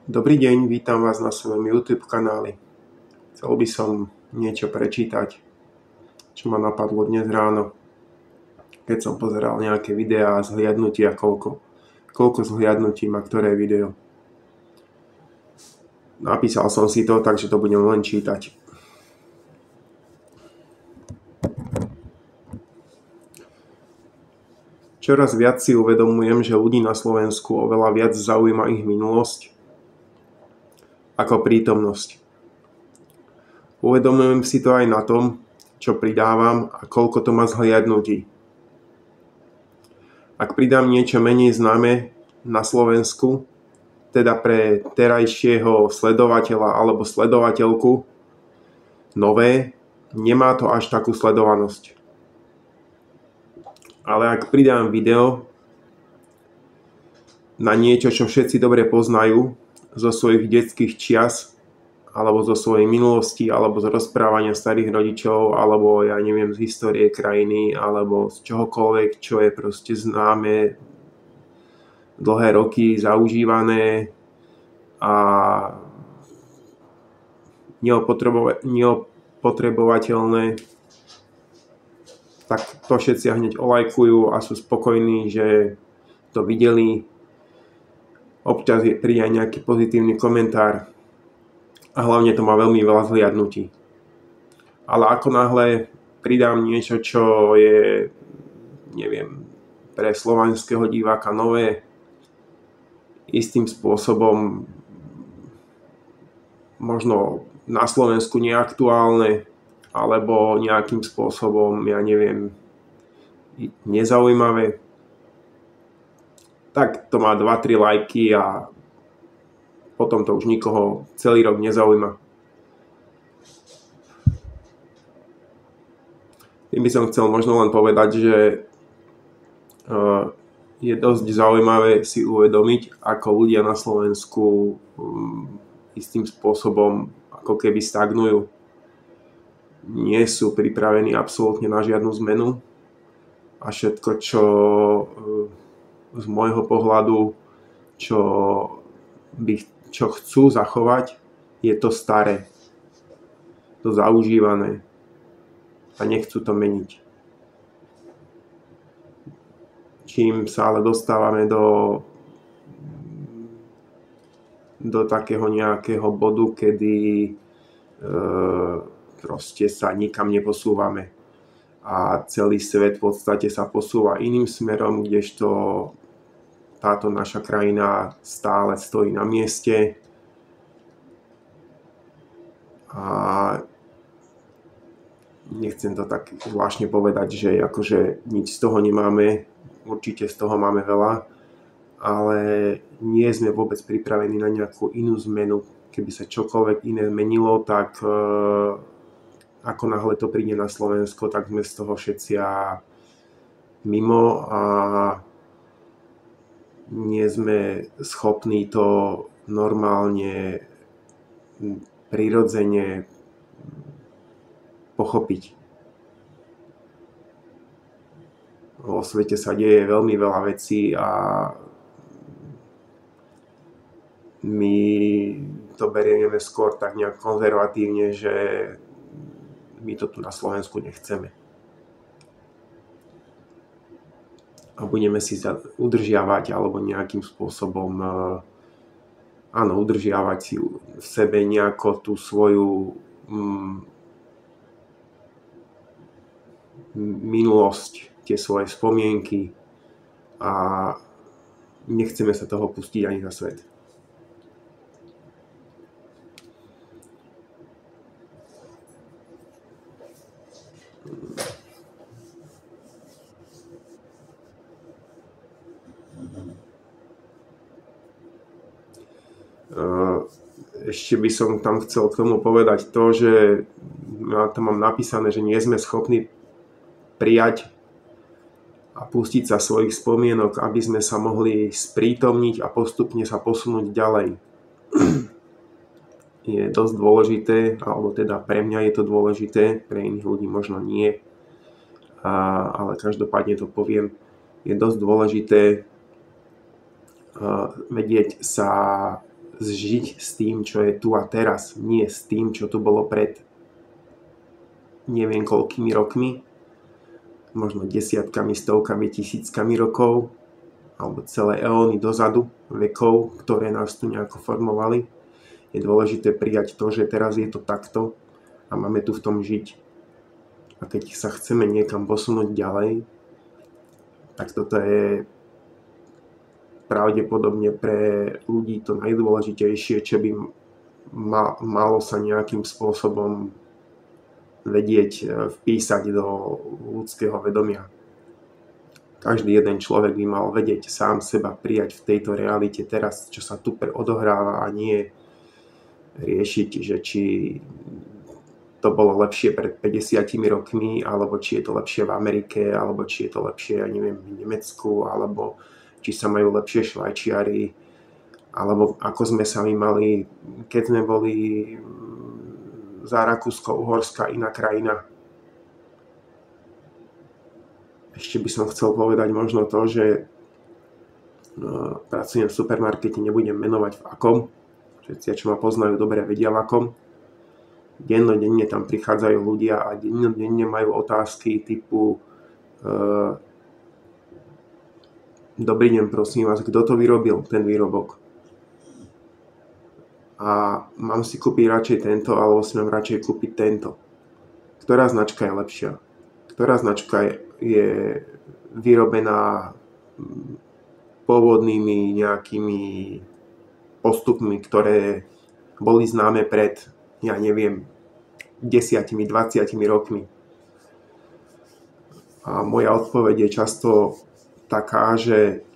Dobrý deň, vítam vás na svojom YouTube kanáli. Chcel by som niečo prečítať, čo ma napadlo dnes ráno, keď som pozeral nejaké videá a zhliadnutia, koľko zhliadnutí má ktoré video. Napísal som si to, takže to budem len čítať. Čoraz viac si uvedomujem, že ľudí na Slovensku oveľa viac zaujíma ich minulosť ako prítomnosť. Uvedomujem si to aj na tom, čo pridávam a koľko to má zhliadnutí. Ak pridám niečo menej známe na Slovensku, teda pre terajšieho sledovateľa alebo sledovateľku, nové, nemá to až takú sledovanosť. Ale ak pridám video na niečo, čo všetci dobre poznajú zo svojich detských čias, alebo zo svojej minulosti, alebo z rozprávania starých rodičov, alebo ja neviem, z histórie krajiny, alebo z čohokoľvek, čo je proste známe dlhé roky, zaužívané a neopotrebovateľné, tak to všetci hneď olajkujú a sú spokojní, že to videli. Občas príde aj nejaký pozitívny komentár a hlavne to má veľmi veľa zhliadnutí. Ale ako náhle pridám niečo, čo je, neviem, pre slovenského diváka nové, istým spôsobom možno na Slovensku neaktuálne, alebo nejakým spôsobom, ja neviem, nezaujímavé, tak to má 2-3 lajky a potom to už nikoho celý rok nezaujíma. Tým by som chcel možno len povedať, že je dosť zaujímavé si uvedomiť, ako ľudia na Slovensku istým spôsobom ako keby stagnujú. Nie sú pripravení absolútne na žiadnu zmenu a všetko, čo z môjho pohľadu, čo chcú zachovať, je to staré, to zaužívané a nechcú to meniť. Čím sa ale dostávame do takého nejakého bodu, kedy proste sa nikam neposúvame a celý svet v podstate sa posúva iným smerom, kdežto táto naša krajina stále stojí na mieste a nechcem to tak zvláštne povedať, že akože nič z toho nemáme, určite z toho máme veľa, ale nie sme vôbec pripravení na nejakú inú zmenu. Keby sa čokoľvek iné menilo, tak ako náhle to príde na Slovensko, tak sme z toho všetci mimo a nie sme schopní to normálne, prirodzene pochopiť. Vo svete sa deje veľmi veľa vecí a my to berieme skôr tak nejak konzervatívne, že my to tu na Slovensku nechceme. A budeme si udržiavať alebo nejakým spôsobom udržiavať si v sebe nejako tú svoju minulosť, tie svoje spomienky a nechceme sa toho pustiť ani na svet. Ešte by som tam chcel k tomu povedať to, že ja tam mám napísané, že nie sme schopní prijať a pustiť sa svojich spomienok, aby sme sa mohli sprítomniť a postupne sa posunúť ďalej. Je dosť dôležité, alebo teda pre mňa je to dôležité, pre iných ľudí možno nie, ale každopádne to poviem, je dosť dôležité vedieť sa zžiť s tým, čo je tu a teraz, nie s tým, čo tu bolo pred neviem koľkými rokmi, možno desiatkami, stovkami, tisíckami rokov, alebo celé eóny dozadu, vekov, ktoré nás tu nejako formovali. Je dôležité prijať to, že teraz je to takto a máme tu v tom žiť. A keď sa chceme niekam posunúť ďalej, tak toto je pravdepodobne pre ľudí to najdôležitejšie, čo by malo sa nejakým spôsobom vedieť vpísať do ľudského vedomia. Každý jeden človek by mal vedieť sám seba prijať v tejto realite teraz, čo sa tu odohráva, a nie riešiť, že či to bolo lepšie pred 50 rokmi, alebo či je to lepšie v Amerike, alebo či je to lepšie, ja neviem, v Nemecku, alebo či sa majú lepšie Švajčiari, alebo ako sme sa my mali, keď sme boli za Rakúsko-Uhorska, iná krajina. Ešte by som chcel povedať možno to, že pracujem v supermarkete, nebudem menovať v akom. Všetci, čo ma poznajú, dobre vedia v akom. Dennodenne tam prichádzajú ľudia a dennodenne majú otázky typu dobrý deň, prosím vás, kto to vyrobil, ten výrobok? A mám si kúpiť radšej tento, alebo si mám radšej kúpiť tento. Ktorá značka je lepšia? Ktorá značka je vyrobená pôvodnými nejakými postupmi, ktoré boli známe pred, ja neviem, 10, 20 rokmi. A moja odpoveď je často taká, že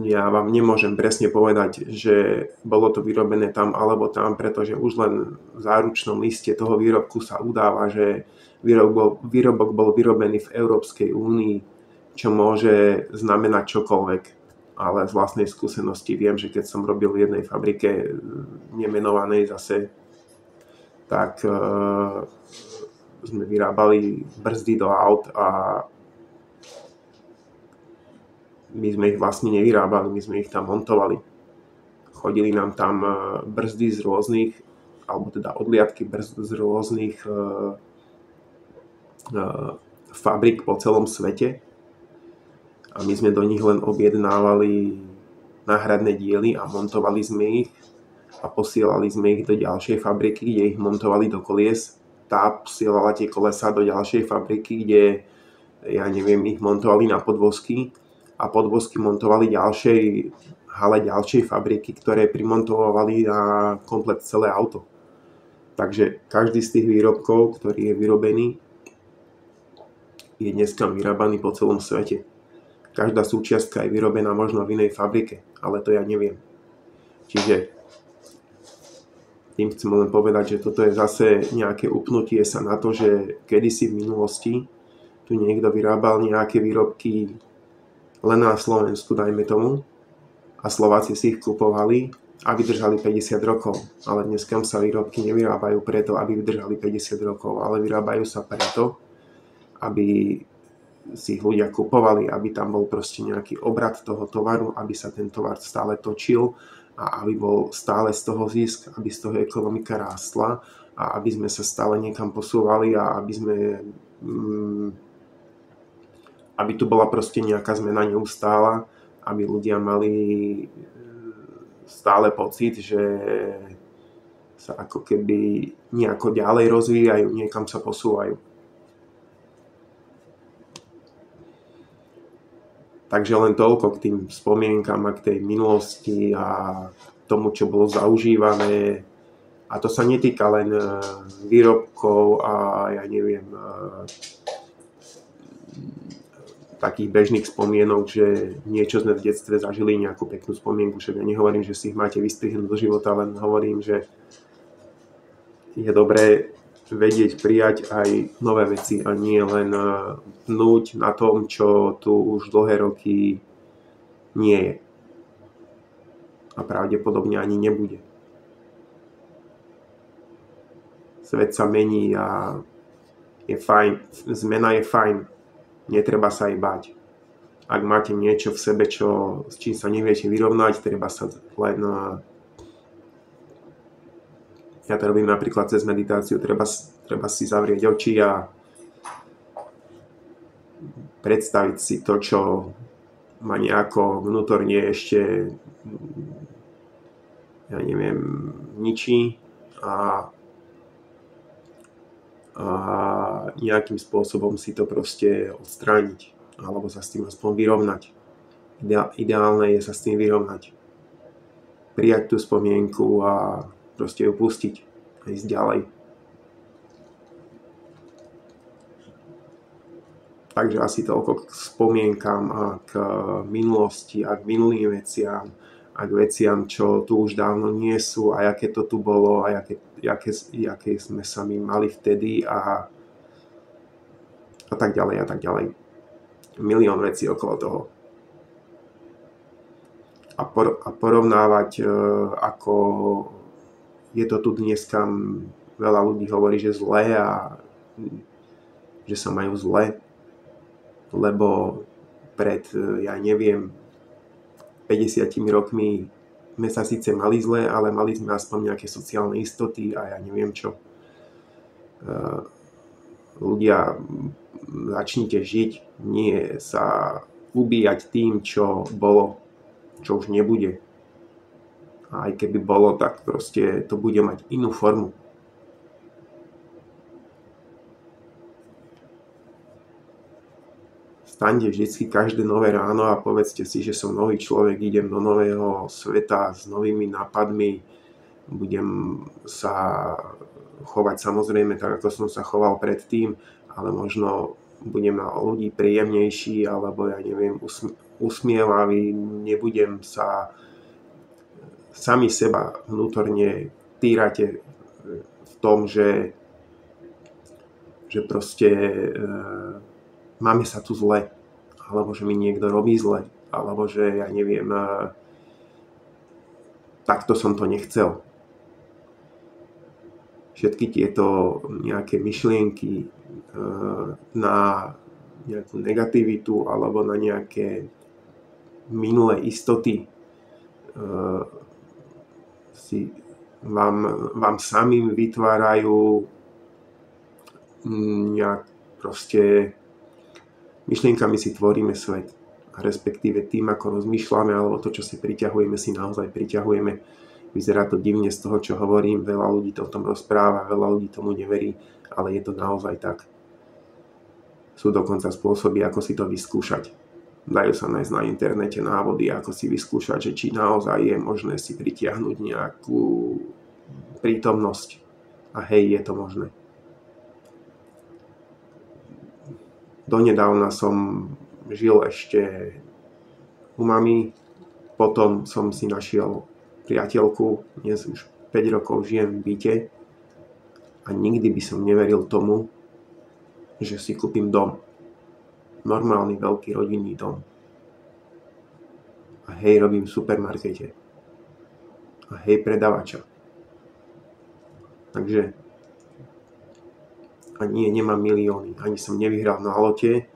ja vám nemôžem presne povedať, že bolo to vyrobené tam alebo tam, pretože už len v záručnom liste toho výrobku sa udáva, že výrobok bol vyrobený v Európskej únii, čo môže znamenať čokoľvek. Ale z vlastnej skúsenosti viem, že keď som robil v jednej fabrike nemenovanej zase, tak sme vyrábali brzdy do aut a my sme ich vlastne nevyrábali, my sme ich tam montovali. Chodili nám tam brzdy z rôznych, alebo teda odliadky brzd z rôznych fabrik po celom svete a my sme do nich len objednávali náhradné diely a montovali sme ich a posielali sme ich do ďalšej fabriky, kde ich montovali do kolies. Tá posielala tie kolesá do ďalšej fabriky, kde, ja neviem, ich montovali na podvozky a podvozky montovali ďalšej hale ďalšej fabriky, ktoré primontovali na komplet celé auto. Takže každý z tých výrobkov, ktorý je vyrobený, je dneska vyrábaný po celom svete. Každá súčiastka je vyrobená možno v inej fabrike, ale to ja neviem. Čiže tým chcem len povedať, že toto je zase nejaké upnutie sa na to, že kedysi v minulosti tu niekto vyrábal nejaké výrobky len na Slovensku, dajme tomu, a Slováci si ich kupovali a vydržali 50 rokov. Ale dneska sa výrobky nevyrábajú preto, aby vydržali 50 rokov, ale vyrábajú sa preto, aby si ich ľudia kupovali, aby tam bol proste nejaký obrat toho tovaru, aby sa ten tovar stále točil a aby bol stále z toho zisk, aby z toho ekonomika rástla a aby sme sa stále niekam posúvali a aby tu bola proste nejaká zmena neustála, aby ľudia mali stále pocit, že sa ako keby nejako ďalej rozvíjajú, niekam sa posúvajú. Takže len toľko k tým spomienkam a k tej minulosti a tomu, čo bolo zaužívané. A to sa netýka len výrobkov a ja neviem, takých bežných spomienok, že niečo sme v detstve zažili, nejakú peknú spomienku, však ja nehovorím, že si ich máte vystrihnúť do života, len hovorím, že je dobré vedieť prijať aj nové veci a nie len pnúť na tom, čo tu už dlhé roky nie je. A pravdepodobne ani nebude. Svet sa mení a je fajn, zmena je fajn. Netreba sa aj báť. Ak máte niečo v sebe, s čím sa neviete vyrovnať, treba sa len... Ja to robím napríklad cez meditáciu, treba si zavrieť oči a predstaviť si to, čo ma nejako vnútorne ešte, ja neviem, ničí a nejakým spôsobom si to proste odstrániť alebo sa s tým aspoň vyrovnať. Ideálne je sa s tým vyrovnať. Prijať tú spomienku a proste ju pustiť a ísť ďalej. Takže asi toľko k spomienkam a k minulosti a k minulým veciam a k veciam, čo tu už dávno nie sú a aké to tu bolo a aké sme sa my mali vtedy a tak ďalej a tak ďalej. Milión vecí okolo toho. A porovnávať, ako je to tu dneska, veľa ľudí hovorí, že zlé a že sa majú zle, lebo pred, ja neviem, 50 rokmi sme sa síce mali zle, ale mali sme aspoň nejaké sociálne istoty a ja neviem čo. Ľudia, začnite žiť, nie sa ubíjať tým, čo bolo, čo už nebude. A aj keby bolo, tak proste to bude mať inú formu. Staňte vždy každé nové ráno a povedzte si, že som nový človek, idem do nového sveta s novými nápadmi, budem sa chovať samozrejme tak, ako som sa choval predtým, ale možno budem na ľudí príjemnejší, alebo ja neviem, usmievavý, nebudem sa sami seba vnútorne týrate v tom, že proste máme sa tu zle, alebo že mi niekto robí zle, alebo že ja neviem, takto som to nechcel. Všetky tieto nejaké myšlienky na nejakú negativitu alebo na nejaké minulé istoty si vám samým vytvárajú nejak proste myšlienkami si tvoríme svet. A respektíve tým, ako rozmýšľame, alebo to, čo si priťahujeme, si naozaj priťahujeme. Vyzerá to divne z toho, čo hovorím, veľa ľudí to o tom rozpráva, veľa ľudí tomu neverí, ale je to naozaj tak. Sú dokonca spôsoby, ako si to vyskúšať. Dajú sa nájsť na internete návody, ako si vyskúšať, že či naozaj je možné si pritiahnuť nejakú prítomnosť. A hej, je to možné. Donedávna som žil ešte u mami, potom som si našiel priateľku, dnes už 5 rokov žijem v byte a nikdy by som neveril tomu, že si kúpim dom. Normálny veľký rodinný dom. A hej, robím v supermarkete. A hej, predavača. Takže a nie, nemám milióny. Ani som nevyhral na lote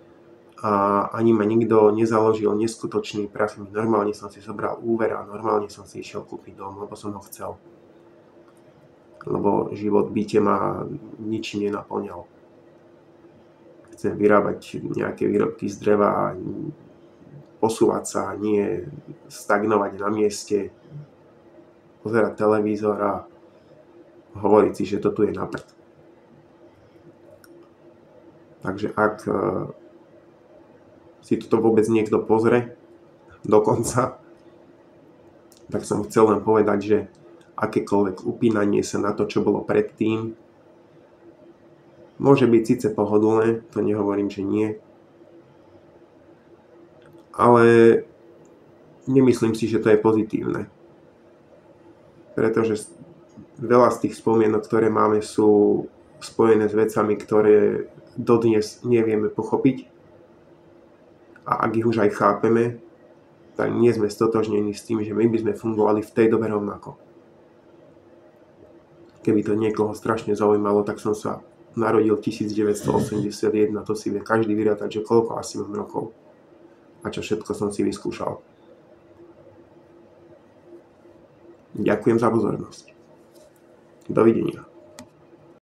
a ani ma nikto nezaložil neskutočný prachy. Normálne som si zobral úver a normálne som si išiel kúpiť dom, lebo som ho chcel. Lebo život v byte ma ničím nenaplňal. Chcem vyrábať nejaké výrobky z dreva a posúvať sa, nie stagnovať na mieste, pozerať televízor a hovoriť si, že to tu je na prd. Takže ak si toto vôbec niekto pozrie dokonca, tak som chcel len povedať, že akékoľvek upínanie sa na to, čo bolo predtým, môže byť síce pohodlné, to nehovorím, že nie, ale nemyslím si, že to je pozitívne. Pretože veľa z tých spomienok, ktoré máme, sú spojené s vecami, ktoré dodnes nevieme pochopiť. A ak ich už aj chápeme, tak nie sme stotožnení s tým, že my by sme fungovali v tej dobe rovnako. Keby to niekoho strašne zaujímalo, tak som sa narodil 1981, to si vie každý vyrátať, že koľko asi mám rokov. a čo všetko som si vyskúšal. Ďakujem za pozornosť. Dovidenia.